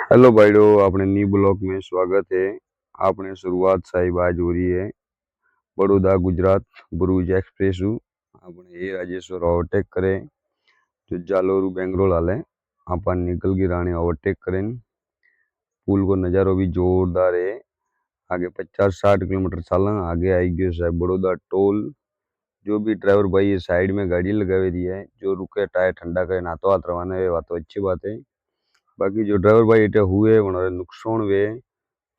Hello भाइयों, अपने new blog में स्वागत है। आपने शुरुआत साहिब आज हो रही है बड़ौदा गुजरात भरूच एक्सप्रेस आपने ये राजेश्वर ओवरटेक करे जो जालोर बेंगलोर हाले अपन निकल की रानी ओवरटेक करें। पुल को नज़ारो भी जोरदार है। आगे 50-60 किलोमीटर चला आगे आई गयो साहब बड़ौदा टोल। जो भी ड्राइवर भाई ये साइड में गाड़ी लगा दी है, जो रुके टायर ठंडा करे नातो हाथ रवाना है, बात तो अच्छी बात है। बाकी जो ड्राइवर भाई इटे हुए उन्होंने नुकसान हुए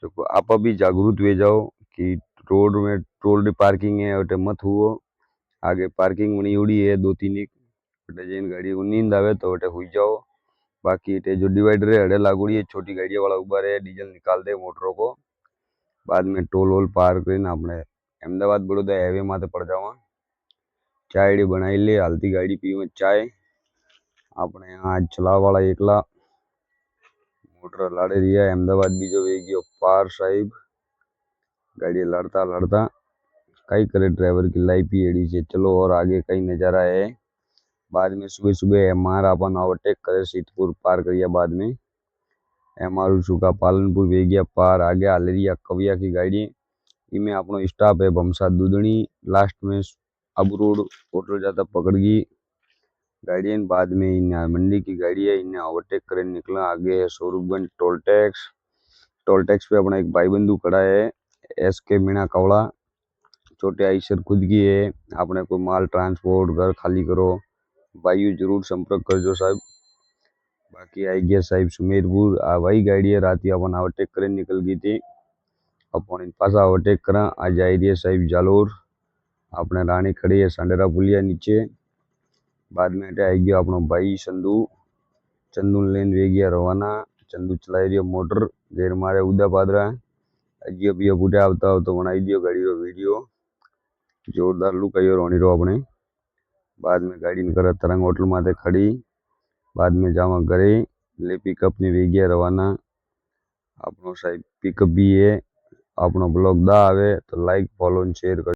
तो आप भी जागरूक हो जाओ कि रोड में रोड पार्किंग है उटे मत हुओ। आगे पार्किंग बनी उड़ी है 2-3 उटे जैन गाड़ी को नींद आवे तो उटे हुई जाओ। बाकी इटे जो डिवाइडर है अड़े लागूड़ी है, छोटी गाड़िया वाला उबा रहे डीजल निकाल दे मोटरों को। बाद में टोल वोल पार कर अपने अहमदाबाद बड़ौदा हाईवे माथे पड़ जावा। चाय बनाई ले हल्दी गाड़ी पीवे चाय। अपने यहाँ आज चला वाला एकला मोटर लाड़े रिया अहमदाबाद बीजो वे गयो पार साहिब। गाड़ी लड़ता लड़ता कई करे ड्राइवर की लाइफ ही एड़ी से। चलो और आगे कई नज़ारा है। बाद में सुबह सुबह एमआर अपन ओवरटेक करे सीतपुर पार करिया। बाद में एमआर सुखा पालनपुर वे गया पार। आगे हालेरिया कविया की गाड़ी इनमें अपनो स्टॉप है भमसा दूधनी। लास्ट में अब रोड होटल जाता पकड़ गई गाड़ी। बाद में इन मंडी की गाड़ी है इन्हें ओवरटेक करे निकला। आगे है Swaroopganj toll tax. Toll tax पे अपना एक भाई बंधु खड़ा है एसके मीणा कवड़ा। छोटे आइसर खुद की है। आपने कोई माल ट्रांसपोर्ट घर खाली करो भाई जरूर संपर्क करजो साहब। बाकी आई गया साहिब सुमेरपुर वही गाड़ी है रात अपन ओवरटेक करे निकल गई थी। अपन पासा ओवरटेक करा आज आई रही है साहिब जालोर। अपने रानी खड़ी है सांडेरा पुलिया नीचे। बाद में आई गया अपना भाई संधू। चंदू लेन वे गया रवाना। चंदू चलाई रही मोटर देर मारे उदा पादरा अजियो पियो बुढ़े आवता हो तो बनाई दियो गाड़ी रो वीडियो जोरदार लुक आई रोनी रो अपने। बाद में गाड़ी में कर तरंग होटल माथे खड़ी। बाद में जावा घरे ले पिकअप ने वे गया रवाना। अपनो साहिब पिकअप भी है। अपनो ब्लॉग दा आवे तो लाइक फॉलो शेयर कर।